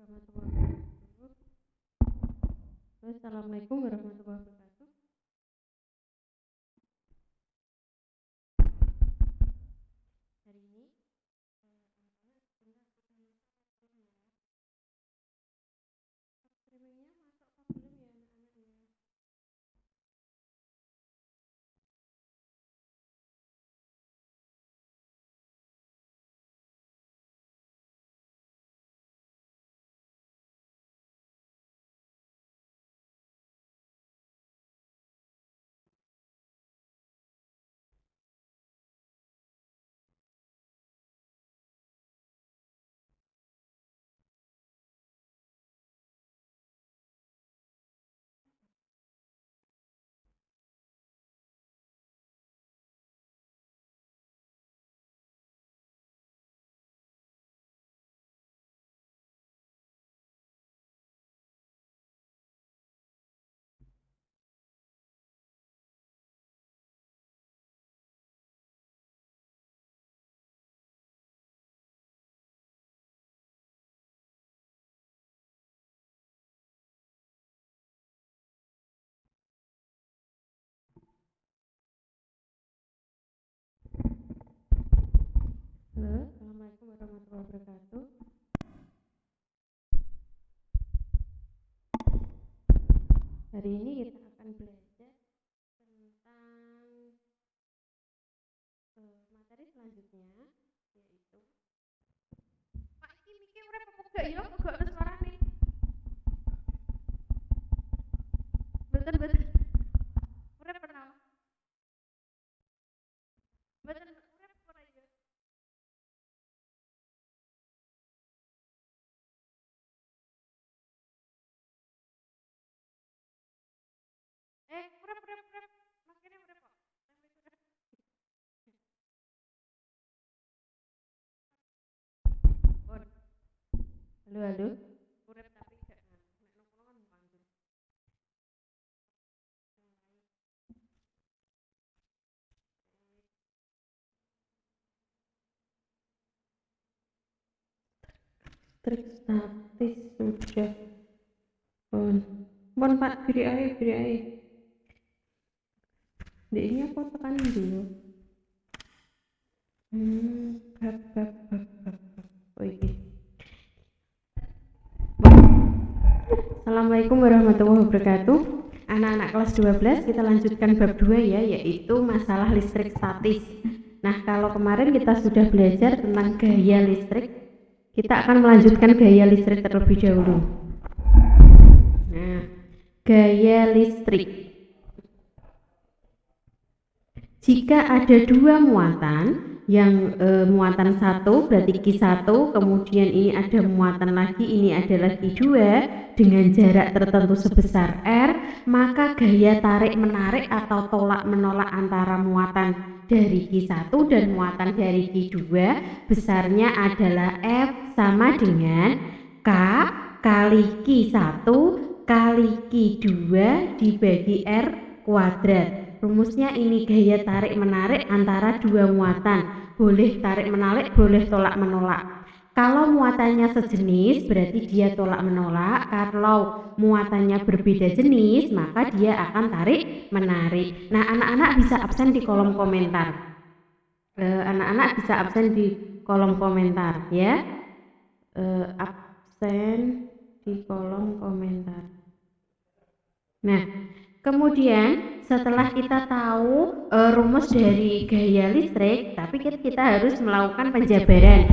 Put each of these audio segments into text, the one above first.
warahmatullahi wabarakatuh. Assalamualaikum warahmatullahi wabarakatuh. Hari ini streamingnya masuk apa belum ya anak-anak ya? Halo, assalamualaikum warahmatullahi wabarakatuh. Hari ini kita akan belajar tentang materi selanjutnya, yaitu Pak iki mikir urip apa gak ya? Kok ada suarane? Betul. Urip pernah. Betul urip ora ya? Urip. Makanya urip kok. Halo. Urip tapi gak nek nopo kan panggil. Trik statis sudah pon Pak biri ae. Dek ini aku tekan dulu. Bab. Oh iki. Assalamualaikum warahmatullahi wabarakatuh. Anak-anak kelas 12 kita lanjutkan bab 2 ya, yaitu masalah listrik statis. Nah, kalau kemarin kita sudah belajar tentang gaya listrik, kita akan melanjutkan gaya listrik terlebih dahulu. Nah, gaya listrik. Jika ada dua muatan, yang muatan 1 berarti Q1, kemudian ini ada muatan lagi, ini ada lagi 2 dengan jarak tertentu sebesar R, maka gaya tarik menarik atau tolak menolak antara muatan dari Q1 dan muatan dari Q2 besarnya adalah F sama dengan K kali Q1 kali Q2 dibagi R kuadrat. Rumusnya ini gaya tarik menarik antara dua muatan, boleh tarik menarik, boleh tolak menolak. Kalau muatannya sejenis berarti dia tolak menolak, kalau muatannya berbeda jenis maka dia akan tarik menarik. Nah, anak-anak bisa absen di kolom komentar. Anak-anak bisa absen di kolom komentar ya. Absen di kolom komentar. Nah, kemudian setelah kita tahu rumus dari gaya listrik, tapi kita harus melakukan penjabaran.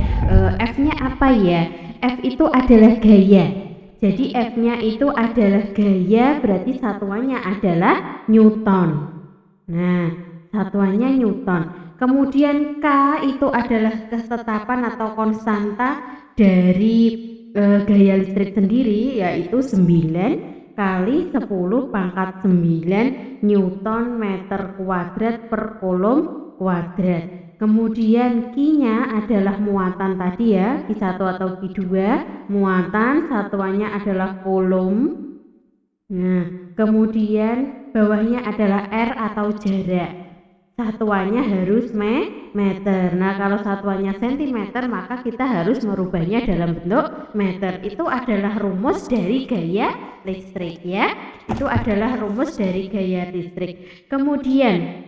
F-nya apa ya? F itu adalah gaya. Jadi F-nya itu adalah gaya, berarti satuannya adalah Newton. Nah, satuannya Newton. Kemudian K itu adalah ketetapan atau konstanta dari gaya listrik sendiri, yaitu 9 kali 10 pangkat 9 Newton meter kuadrat per kolom kuadrat. Kemudian Q-nya adalah muatan tadi ya, Q1 atau Q2, muatan satuannya adalah kolom. Nah, kemudian bawahnya adalah R atau jarak. satuannya harus meter. Nah, kalau satuannya sentimeter, maka kita harus merubahnya dalam bentuk meter. Itu adalah rumus dari gaya listrik ya. Itu adalah rumus dari gaya listrik. Kemudian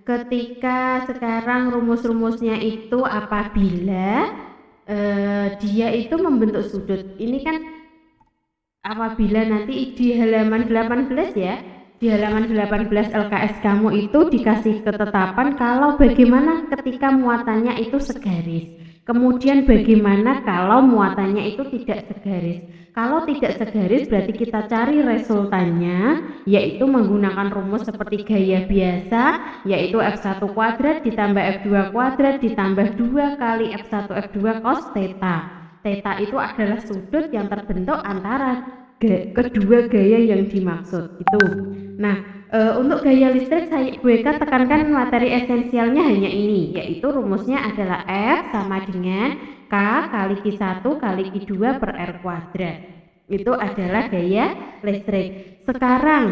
ketika sekarang rumus-rumusnya itu apabila dia itu membentuk sudut. Ini kan apabila nanti di halaman 18 ya, di halaman 18 LKS kamu itu dikasih ketetapan kalau bagaimana ketika muatannya itu segaris. Kemudian bagaimana kalau muatannya itu tidak segaris. Kalau tidak segaris berarti kita cari resultannya, yaitu menggunakan rumus seperti gaya biasa, yaitu F1 kuadrat ditambah F2 kuadrat ditambah 2 kali F1 F2 cos theta. Theta itu adalah sudut yang terbentuk antara kedua gaya yang dimaksud itu. Nah, untuk gaya listrik Bu Eka tekankan materi esensialnya hanya ini, yaitu rumusnya adalah F sama dengan K kali Q1 kali Q2 per R kuadrat. Itu adalah gaya listrik. Sekarang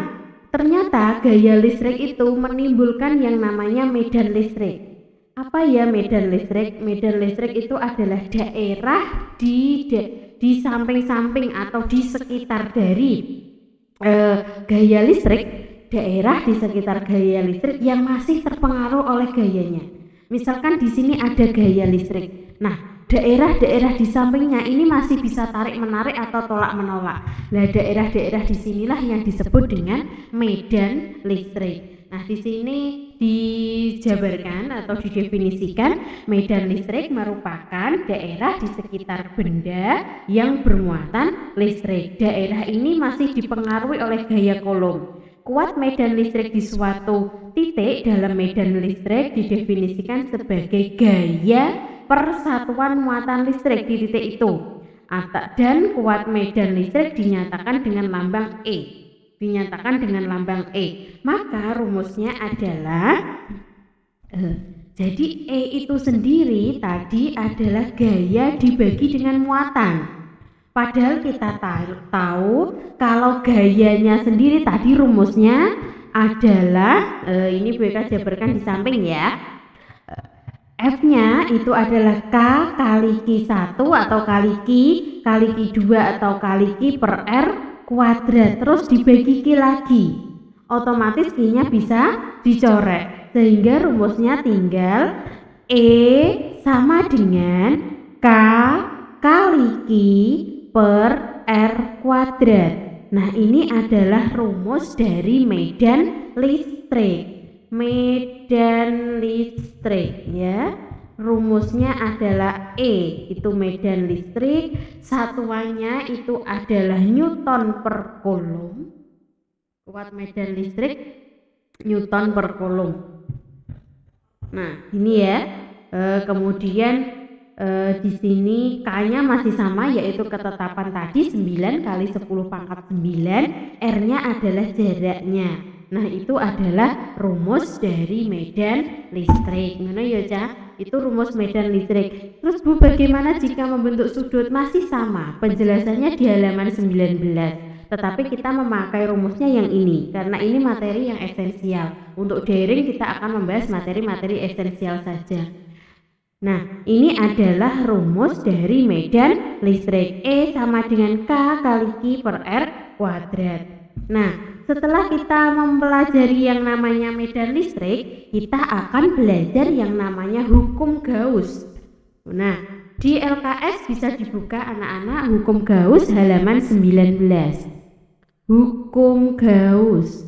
ternyata gaya listrik itu menimbulkan yang namanya medan listrik. Apa ya medan listrik? Medan listrik itu adalah daerah di samping-samping atau di sekitar dari gaya listrik, daerah di sekitar gaya listrik yang masih terpengaruh oleh gayanya. Misalkan di sini ada gaya listrik. Nah, daerah-daerah di sampingnya ini masih bisa tarik-menarik atau tolak-menolak. Nah, daerah-daerah di sinilah yang disebut dengan medan listrik. Nah, di sini dijabarkan atau didefinisikan medan listrik merupakan daerah di sekitar benda yang bermuatan listrik. Daerah ini masih dipengaruhi oleh gaya Coulomb. Kuat medan listrik di suatu titik dalam medan listrik didefinisikan sebagai gaya persatuan muatan listrik di titik itu. Dan kuat medan listrik dinyatakan dengan lambang E. Maka rumusnya adalah jadi E itu sendiri tadi adalah gaya dibagi dengan muatan. Padahal kita tahu kalau gayanya sendiri tadi rumusnya adalah ini Bu Eka jabarkan di samping ya. F-nya itu adalah K kali Q1 atau kali Q2 atau kali Q per R kuadrat, terus dibagi Q lagi, otomatis Q-nya bisa dicoret, sehingga rumusnya tinggal E sama dengan K kali Q per R kuadrat. Nah, ini adalah rumus dari medan listrik. Ya, rumusnya adalah E, itu medan listrik, satuannya itu adalah Newton per Coulomb. Kuat medan listrik Newton per Coulomb. Nah, ini ya. Kemudian di sini K-nya masih sama, yaitu ketetapan tadi 9 kali 10 pangkat 9, R-nya adalah jaraknya. Nah, itu adalah rumus dari medan listrik. Mana ya, Cah? Itu rumus medan listrik. Terus Bu, bagaimana jika membentuk sudut? Masih sama. Penjelasannya di halaman 19. Tetapi kita memakai rumusnya yang ini karena ini materi yang esensial. Untuk daring kita akan membahas materi-materi esensial saja. Nah, ini adalah rumus dari medan listrik. E sama dengan K kali Q per R kuadrat. Nah, setelah kita mempelajari yang namanya medan listrik, kita akan belajar yang namanya hukum Gauss. Nah, di LKS bisa dibuka anak-anak hukum Gauss halaman 19. Hukum Gauss.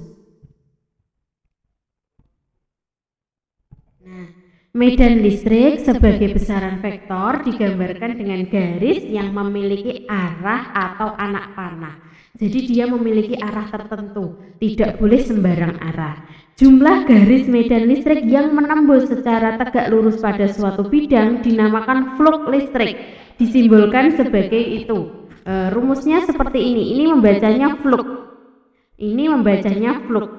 Nah, medan listrik sebagai besaran vektor digambarkan dengan garis yang memiliki arah atau anak panah. Jadi dia memiliki arah tertentu, tidak boleh sembarang arah. Jumlah garis medan listrik yang menembus secara tegak lurus pada suatu bidang dinamakan flux listrik, disimbolkan sebagai itu. Rumusnya seperti ini. Ini membacanya flux.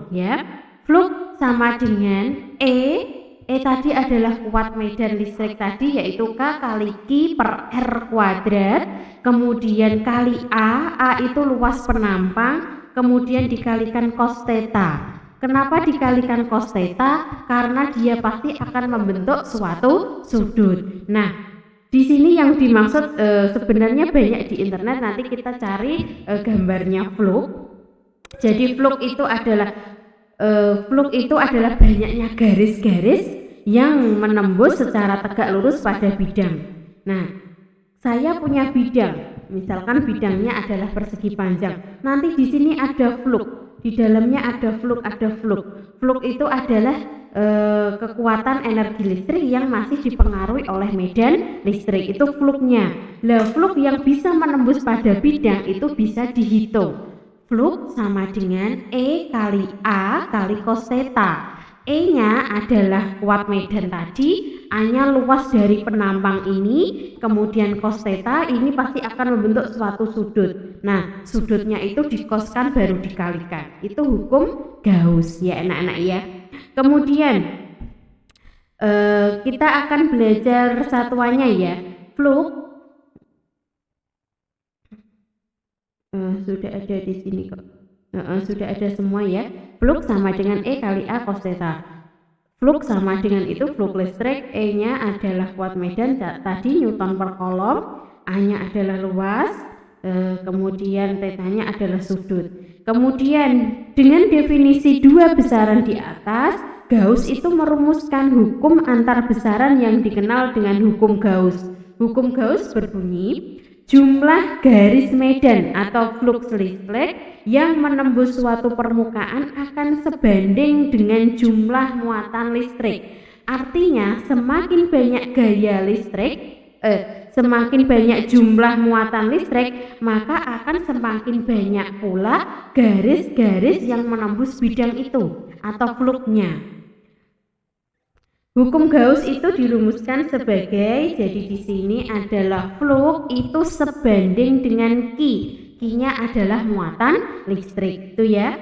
Ya. Flux sama dengan E tadi adalah kuat medan listrik tadi, yaitu K kali Q per R kuadrat, kemudian kali A itu luas penampang, kemudian dikalikan cos theta. Kenapa dikalikan cos theta? Karena dia pasti akan membentuk suatu sudut. Nah, di sini yang dimaksud sebenarnya banyak di internet, nanti kita cari gambarnya fluk. Jadi fluk itu adalah banyaknya garis-garis yang menembus secara tegak lurus pada bidang. Nah, saya punya bidang, misalkan bidangnya adalah persegi panjang. Nanti di sini ada fluk, di dalamnya ada fluk, Fluk itu adalah kekuatan energi listrik yang masih dipengaruhi oleh medan listrik, itu fluknya. Lah, fluk yang bisa menembus pada bidang itu bisa dihitung. Fluk sama dengan E kali A kali cos theta. E-nya adalah kuat medan tadi, A-nya luas dari penampang ini, kemudian cos theta ini pasti akan membentuk suatu sudut. Nah, sudutnya itu dikoskan baru dikalikan. Itu hukum Gauss ya anak-anak ya. Kemudian kita akan belajar satuannya ya. Fluk sudah ada di sini kok. Sudah ada semua ya. Fluk sama dengan E kali A cos theta. Fluk sama dengan itu fluk listrik, E-nya adalah kuat medan tadi Newton per kolom, A-nya adalah luas, kemudian theta-nya adalah sudut. Kemudian dengan definisi dua besaran di atas, Gauss itu merumuskan hukum antar besaran yang dikenal dengan hukum Gauss. Hukum Gauss berbunyi, jumlah garis medan atau flux listrik yang menembus suatu permukaan akan sebanding dengan jumlah muatan listrik. Artinya semakin banyak gaya listrik, semakin banyak jumlah muatan listrik, maka akan semakin banyak pula garis-garis yang menembus bidang itu atau fluknya. Hukum Gauss itu dirumuskan sebagai, jadi di sini adalah fluk itu sebanding dengan Q-nya adalah muatan listrik, itu ya.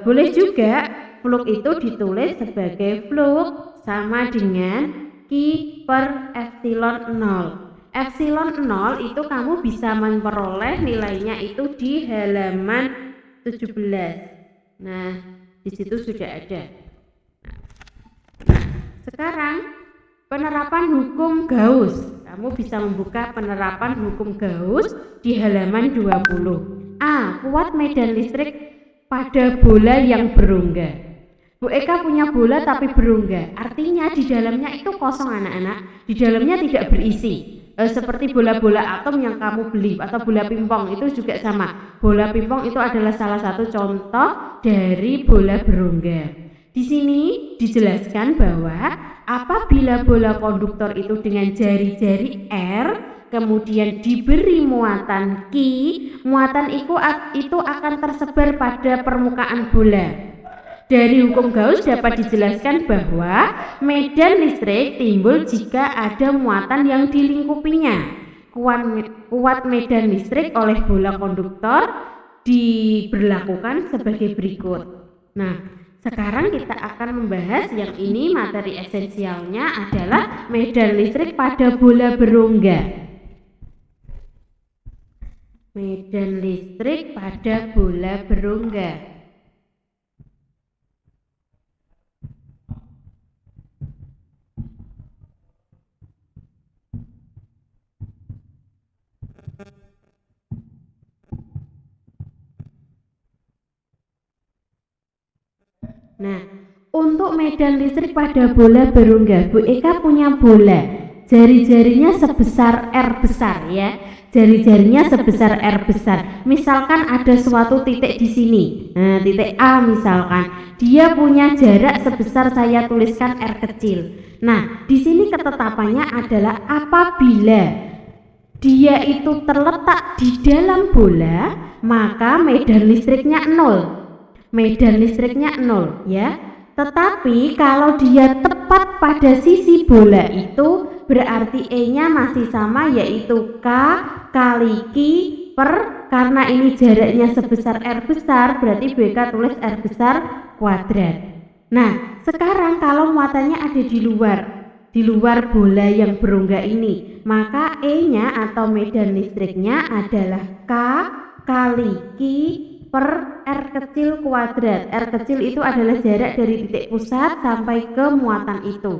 Boleh juga fluk itu ditulis sebagai fluk sama dengan Q per epsilon 0. Epsilon 0 itu kamu bisa memperoleh nilainya itu di halaman 17. Nah, di situ sudah ada. Sekarang penerapan hukum Gauss. Kamu bisa membuka penerapan hukum Gauss di halaman 20. A. Kuat medan listrik pada bola yang berongga. Bu Eka punya bola tapi berongga. Artinya di dalamnya itu kosong anak-anak. Di dalamnya tidak berisi. Seperti bola-bola atom yang kamu beli atau bola pingpong itu juga sama. Bola pingpong itu adalah salah satu contoh dari bola berongga. Di sini dijelaskan bahwa apabila bola konduktor itu dengan jari-jari R kemudian diberi muatan Q, muatan itu akan tersebar pada permukaan bola. Dari hukum Gauss dapat dijelaskan bahwa medan listrik timbul jika ada muatan yang dilingkupinya. Kuat medan listrik oleh bola konduktor diberlakukan sebagai berikut. Nah, sekarang kita akan membahas yang ini, materi esensialnya adalah medan listrik pada bola berongga. Medan listrik pada bola berongga. Nah, untuk medan listrik pada bola berongga, Bu Eka punya bola. Jari-jarinya sebesar R besar ya. Jari-jarinya sebesar R besar. Misalkan ada suatu titik di sini. Nah, titik A misalkan. Dia punya jarak sebesar, saya tuliskan R kecil. Nah, di sini ketetapannya adalah apabila dia itu terletak di dalam bola, maka medan listriknya 0. Medan listriknya 0 ya. Tetapi kalau dia tepat pada sisi bola itu berarti E-nya masih sama, yaitu K kali Q per, karena ini jaraknya sebesar R besar berarti BK tulis R besar kuadrat. Nah, sekarang kalau muatannya ada di luar bola yang berongga ini, maka E-nya atau medan listriknya adalah K kali Q per R kecil kuadrat. R kecil itu adalah jarak dari titik pusat sampai ke muatan itu.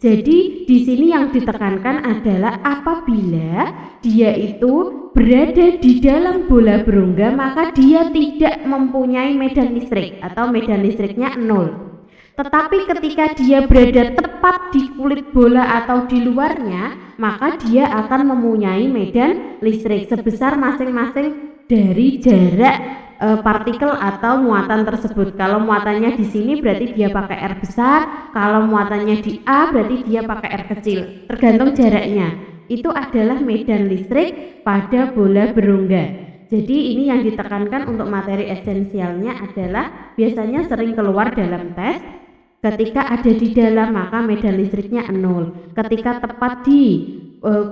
Jadi di sini yang ditekankan adalah apabila dia itu berada di dalam bola berongga, maka dia tidak mempunyai medan listrik atau medan listriknya 0. Tetapi ketika dia berada tepat di kulit bola atau di luarnya, maka dia akan mempunyai medan listrik sebesar masing-masing dari jarak partikel atau muatan tersebut. Kalau muatannya di sini berarti dia pakai R besar, kalau muatannya di A berarti dia pakai R kecil, tergantung jaraknya. Itu adalah medan listrik pada bola berongga. Jadi ini yang ditekankan untuk materi esensialnya adalah biasanya sering keluar dalam tes. Ketika ada di dalam maka medan listriknya 0. Ketika tepat di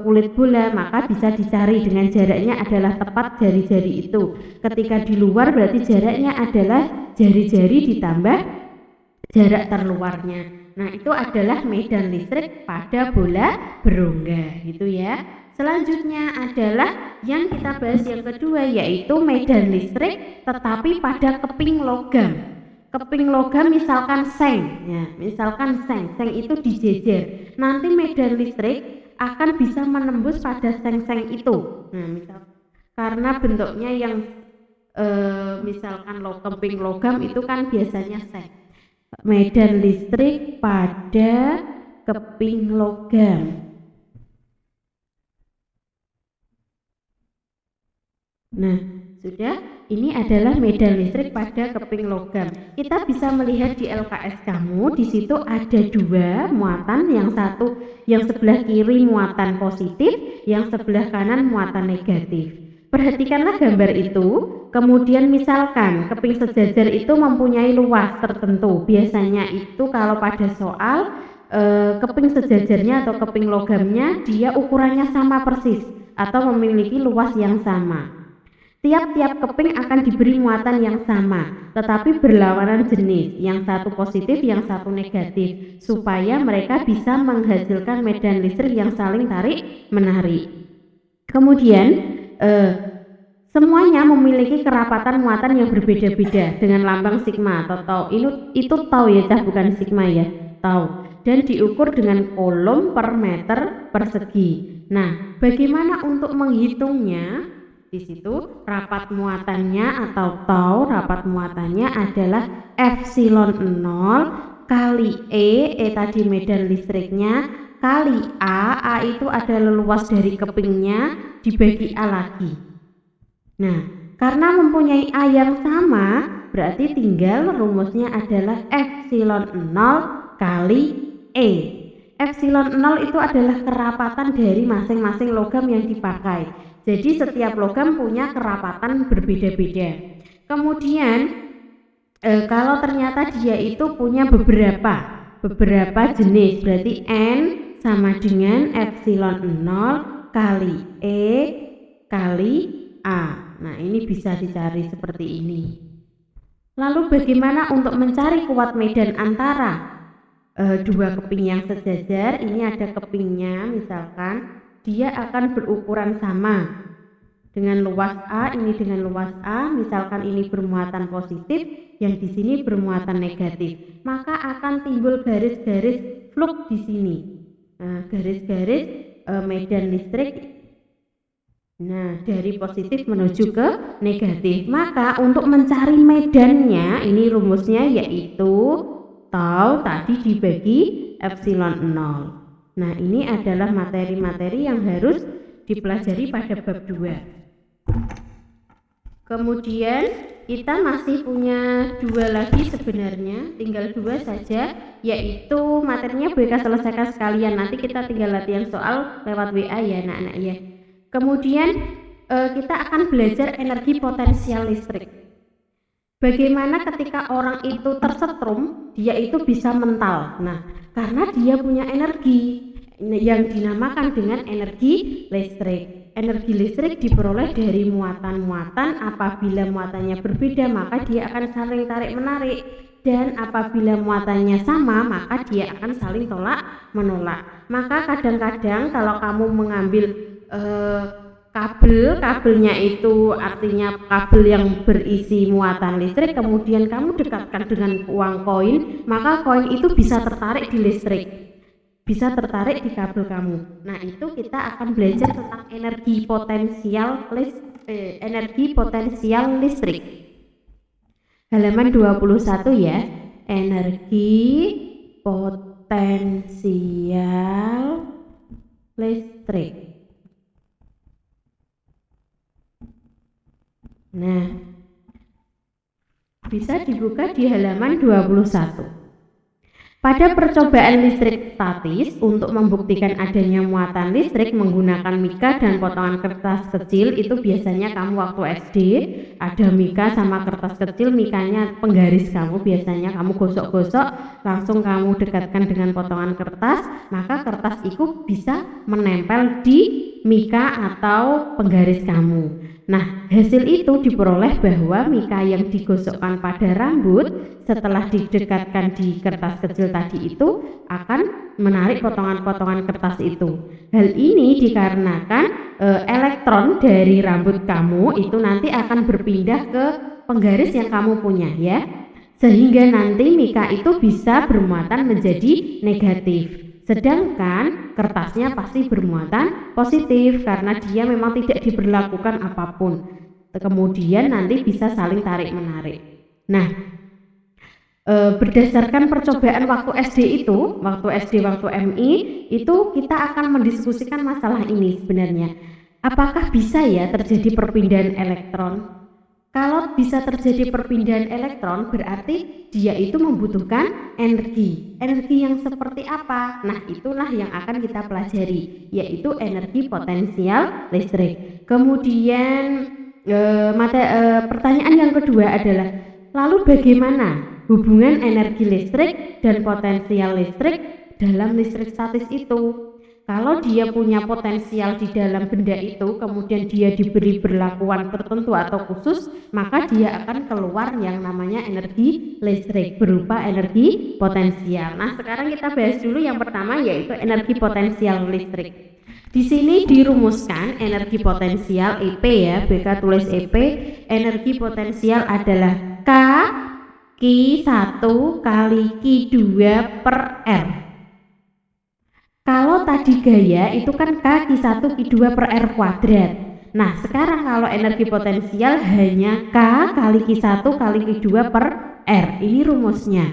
kulit bola maka bisa dicari dengan jaraknya adalah tepat jari-jari itu. Ketika di luar berarti jaraknya adalah jari-jari ditambah jarak terluarnya. Nah, itu adalah medan listrik pada bola berongga gitu ya. Selanjutnya adalah yang kita bahas yang kedua, yaitu medan listrik tetapi pada keping logam. Keping logam misalkan seng, ya, misalkan seng itu dijejer. Nanti medan listrik akan bisa menembus pada seng-seng itu. Nah, misal karena bentuknya yang misalkan keping logam itu kan biasanya seng. Medan listrik pada keping logam. Nah, sudah. Ini adalah medan listrik pada keping logam. Kita bisa melihat di LKS kamu, di situ ada dua muatan, yang satu yang sebelah kiri muatan positif, yang sebelah kanan muatan negatif. Perhatikanlah gambar itu. Kemudian misalkan keping sejajar itu mempunyai luas tertentu. Biasanya itu kalau pada soal keping sejajarnya atau keping logamnya dia ukurannya sama persis atau memiliki luas yang sama. Tiap-tiap keping akan diberi muatan yang sama, tetapi berlawanan jenis, yang satu positif, yang satu negatif, supaya mereka bisa menghasilkan medan listrik yang saling tarik-menarik. Kemudian, semuanya memiliki kerapatan muatan yang berbeda-beda dengan lambang sigma atau tau. Itu tau ya, bukan sigma ya, tau. Dan diukur dengan coulomb per meter persegi. Nah, bagaimana untuk menghitungnya? Di situ rapat muatannya atau tau, rapat muatannya adalah epsilon 0 kali E tadi medan listriknya, kali A itu adalah luas dari kepingnya dibagi A lagi. Nah, karena mempunyai A yang sama, berarti tinggal rumusnya adalah epsilon 0 kali E. Epsilon 0 itu adalah kerapatan dari masing-masing logam yang dipakai. Jadi setiap logam punya kerapatan berbeda-beda. Kemudian kalau ternyata dia itu punya beberapa jenis, berarti N sama dengan epsilon 0 kali E kali A. Nah, ini bisa dicari seperti ini. Lalu bagaimana untuk mencari kuat medan antara dua keping yang sejajar? Ini ada kepingnya misalkan. Dia akan berukuran sama dengan luas A, ini dengan luas A, misalkan ini bermuatan positif, yang di sini bermuatan negatif, maka akan timbul garis-garis flux di sini. Nah, garis-garis medan listrik. Nah, dari positif menuju ke negatif. Maka untuk mencari medannya, ini rumusnya yaitu tau tadi dibagi epsilon 0. Nah, ini adalah materi-materi yang harus dipelajari pada bab 2. Kemudian kita masih punya 2 lagi sebenarnya, tinggal 2 saja, yaitu materinya BK selesaikan sekalian. Nanti kita tinggal latihan soal lewat WA ya anak-anak ya. Kemudian kita akan belajar energi potensial listrik. Bagaimana ketika orang itu tersetrum, dia itu bisa mental. Nah, karena dia punya energi yang dinamakan dengan energi listrik. Energi listrik diperoleh dari muatan-muatan. Apabila muatannya berbeda, maka dia akan saling tarik-menarik. Dan apabila muatannya sama, maka dia akan saling tolak-menolak. Maka kadang-kadang kalau kamu mengambil kabelnya itu artinya kabel yang berisi muatan listrik, kemudian kamu dekatkan dengan uang koin, maka koin itu bisa tertarik di listrik, bisa tertarik di kabel kamu. Nah, itu kita akan belajar tentang energi potensial listrik. Halaman 21 ya. Energi potensial listrik. Nah, bisa dibuka di halaman 21. Pada percobaan listrik statis, untuk membuktikan adanya muatan listrik menggunakan mika dan potongan kertas kecil, itu biasanya kamu waktu SD ada mika sama kertas kecil, mikanya penggaris kamu biasanya kamu gosok-gosok, langsung kamu dekatkan dengan potongan kertas, maka kertas itu bisa menempel di mika atau penggaris kamu. Nah, hasil itu diperoleh bahwa mika yang digosokkan pada rambut setelah didekatkan di kertas kecil tadi itu akan menarik potongan-potongan kertas itu. Hal ini dikarenakan elektron dari rambut kamu itu nanti akan berpindah ke penggaris yang kamu punya ya. Sehingga nanti mika itu bisa bermuatan menjadi negatif. Sedangkan kertasnya pasti bermuatan positif karena dia memang tidak diberlakukan apapun. Kemudian nanti bisa saling tarik menarik. Nah, berdasarkan percobaan waktu SD waktu MI itu kita akan mendiskusikan masalah ini sebenarnya. Apakah bisa ya terjadi perpindahan elektron? Kalau bisa terjadi perpindahan elektron berarti dia itu membutuhkan energi. Energi yang seperti apa? Nah, itulah yang akan kita pelajari, yaitu energi potensial listrik. Kemudian pertanyaan yang kedua adalah, lalu bagaimana hubungan energi listrik dan potensial listrik dalam listrik statis itu? Kalau dia punya potensial di dalam benda itu, kemudian dia diberi perlakuan tertentu atau khusus, maka dia akan keluar yang namanya energi listrik berupa energi potensial. Nah, sekarang kita bahas dulu yang pertama, yaitu energi potensial listrik. Di sini dirumuskan energi potensial EP ya, BK tulis EP. Energi potensial adalah K Q1 kali Q2 per R. Kalau tadi gaya itu kan K Q1 Q2 per R kuadrat. Nah, sekarang kalau energi potensial hanya K kali Q1 kali Q2 per R. Ini rumusnya.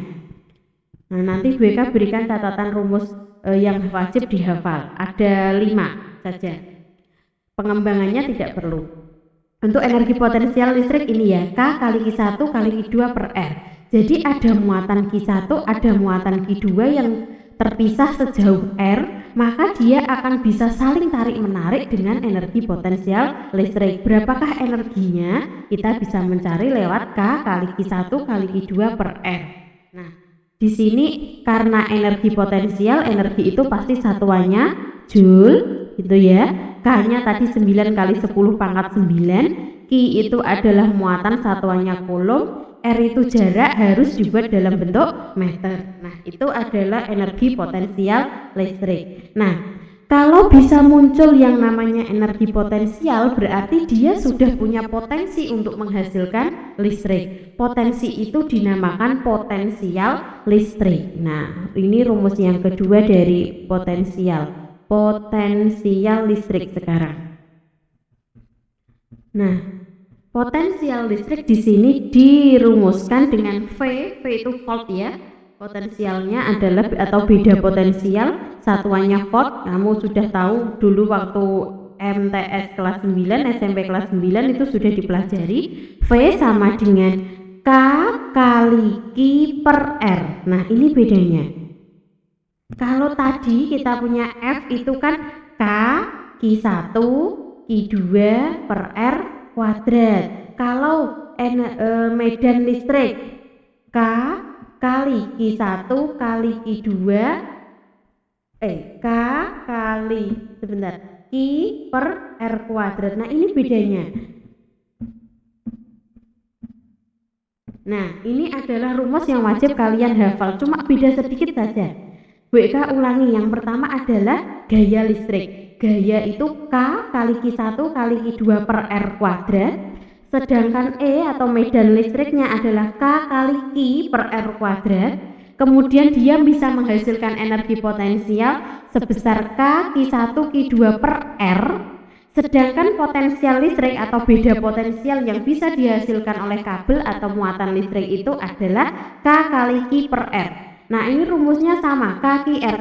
Nah, nanti BK berikan catatan rumus yang wajib dihafal. Ada 5 saja. Pengembangannya tidak perlu. Untuk energi potensial listrik ini ya, K kali Q1 kali Q2 per R. Jadi ada muatan Q1, ada muatan Q2 yang terpisah sejauh R, maka dia akan bisa saling tarik-menarik dengan energi potensial listrik. Berapakah energinya? Kita bisa mencari lewat K kali Q1 kali Q2 per R. Nah, di sini karena energi potensial, energi itu pasti satuannya joule, gitu ya. K-nya tadi 9 kali 10 pangkat 9, Q itu adalah muatan, satuannya coulomb, R itu jarak, harus dibuat dalam bentuk meter. Nah, itu adalah energi potensial listrik. Nah, kalau bisa muncul yang namanya energi potensial, berarti dia sudah punya potensi untuk menghasilkan listrik. Potensi itu dinamakan potensial listrik. Nah, ini rumus yang kedua dari potensial listrik sekarang. Nah, potensial listrik di sini dirumuskan dengan V itu volt ya. Potensialnya adalah atau beda potensial, satuannya volt. Kamu sudah tahu dulu waktu MTS kelas 9, SMP kelas 9 itu sudah dipelajari. V sama dengan K kali Q per R. Nah, ini bedanya. Kalau tadi kita punya F itu kan K Q1 Q2 per R kuadrat. Kalau medan listrik K kali Q1 kali Q2 K kali Q per R kuadrat. Nah, ini bedanya. Nah, ini adalah rumus yang wajib kalian hafal, cuma beda sedikit saja. WK ulangi, yang pertama adalah gaya listrik. Gaya itu K kali Q1 kali Q2 per R kuadrat, sedangkan E atau medan listriknya adalah K kali Q per R kuadrat. Kemudian dia bisa menghasilkan energi potensial sebesar K Q1 Q2 per R, sedangkan potensial listrik atau beda potensial yang bisa dihasilkan oleh kabel atau muatan listrik itu adalah K kali Q per R. Nah, ini rumusnya sama, KQR,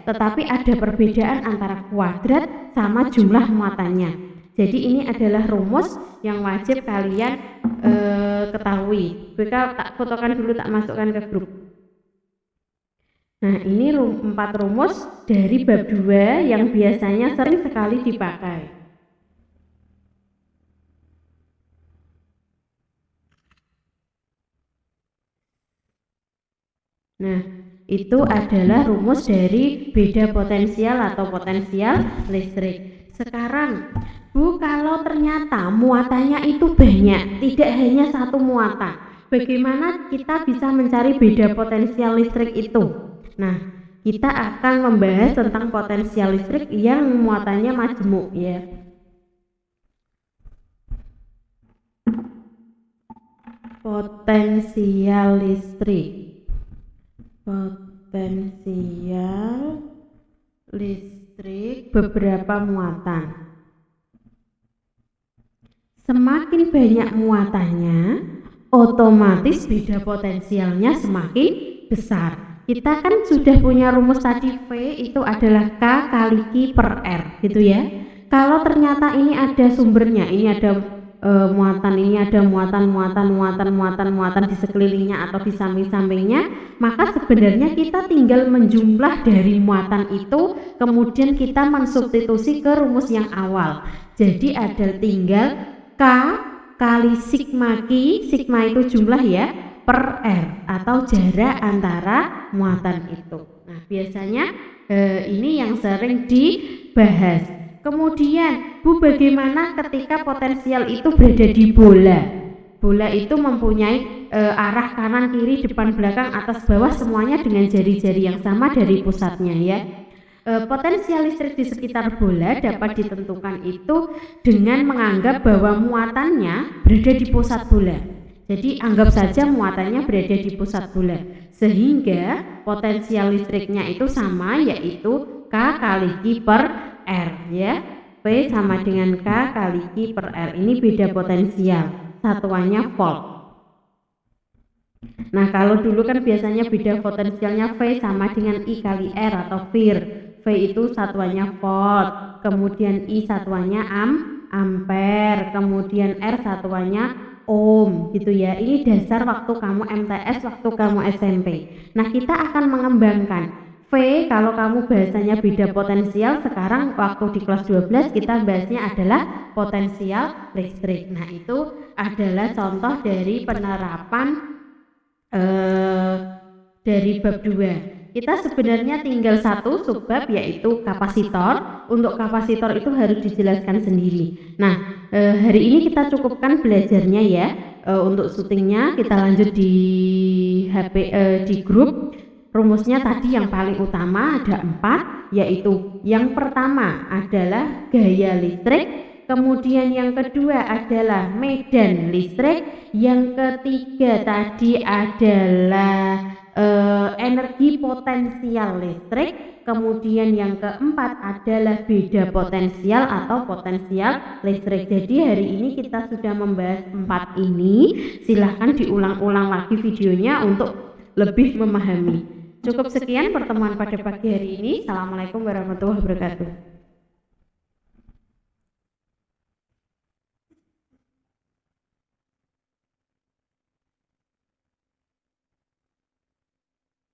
tetapi ada perbedaan antara kuadrat sama jumlah muatannya. Jadi ini adalah rumus yang wajib kalian ketahui. BK tak fotokan dulu, tak masukkan ke grup. Nah, ini 4 rumus dari bab 2 yang biasanya sering sekali dipakai. Nah, itu adalah rumus dari beda potensial atau potensial listrik. Sekarang, Bu, kalau ternyata muatannya itu banyak, tidak hanya satu muatan, bagaimana kita bisa mencari beda potensial listrik itu? Nah, kita akan membahas tentang potensial listrik yang muatannya majemuk ya. Potensial listrik. Potensial listrik beberapa muatan. Semakin banyak muatannya, otomatis beda potensialnya semakin besar. Kita kan sudah punya rumus tadi, V itu adalah K kali Q per R gitu ya. Kalau ternyata ini ada sumbernya, ini ada muatan, ini ada muatan di sekelilingnya atau di samping-sampingnya, maka sebenarnya kita tinggal menjumlah dari muatan itu, kemudian kita mensubstitusi ke rumus yang awal. Jadi ada tinggal K kali sigma Q, sigma itu jumlah ya, per R atau jarak antara muatan itu. Nah, biasanya ini yang sering dibahas. Kemudian, Bu, bagaimana ketika potensial itu berada di bola? Bola itu mempunyai arah kanan, kiri, depan, belakang, atas, bawah, semuanya dengan jari-jari yang sama dari pusatnya ya. Potensial listrik di sekitar bola dapat ditentukan itu dengan menganggap bahwa muatannya berada di pusat bola. Jadi anggap saja muatannya berada di pusat bola, sehingga potensial listriknya itu sama, yaitu K kali Q per R ya. P sama dengan K kali Q per R. Ini beda potensial, satuannya volt. Nah, kalau dulu kan biasanya beda potensialnya V sama dengan I kali R atau VIR. V itu satuannya volt, kemudian I satuannya ampere, kemudian R satuannya ohm gitu ya. Ini dasar waktu kamu MTS, waktu kamu SMP. Nah, kita akan mengembangkan V. Kalau kamu bahasanya beda potensial, sekarang waktu di kelas 12 kita bahasnya adalah potensial listrik. Nah, itu adalah contoh dari penerapan dari bab 2. Kita sebenarnya tinggal satu subbab, yaitu kapasitor. Untuk kapasitor itu harus dijelaskan sendiri. Nah, hari ini kita cukupkan belajarnya ya. Untuk syutingnya kita lanjut di HP di grup. Rumusnya tadi yang paling utama ada 4, yaitu yang pertama adalah gaya listrik, kemudian yang kedua adalah medan listrik, yang ketiga tadi adalah energi potensial listrik, kemudian yang keempat adalah beda potensial atau potensial listrik. Jadi hari ini kita sudah membahas 4 ini. Silahkan diulang-ulang lagi videonya untuk lebih memahami. Cukup sekian pertemuan pada pagi hari ini. Assalamualaikum warahmatullahi wabarakatuh.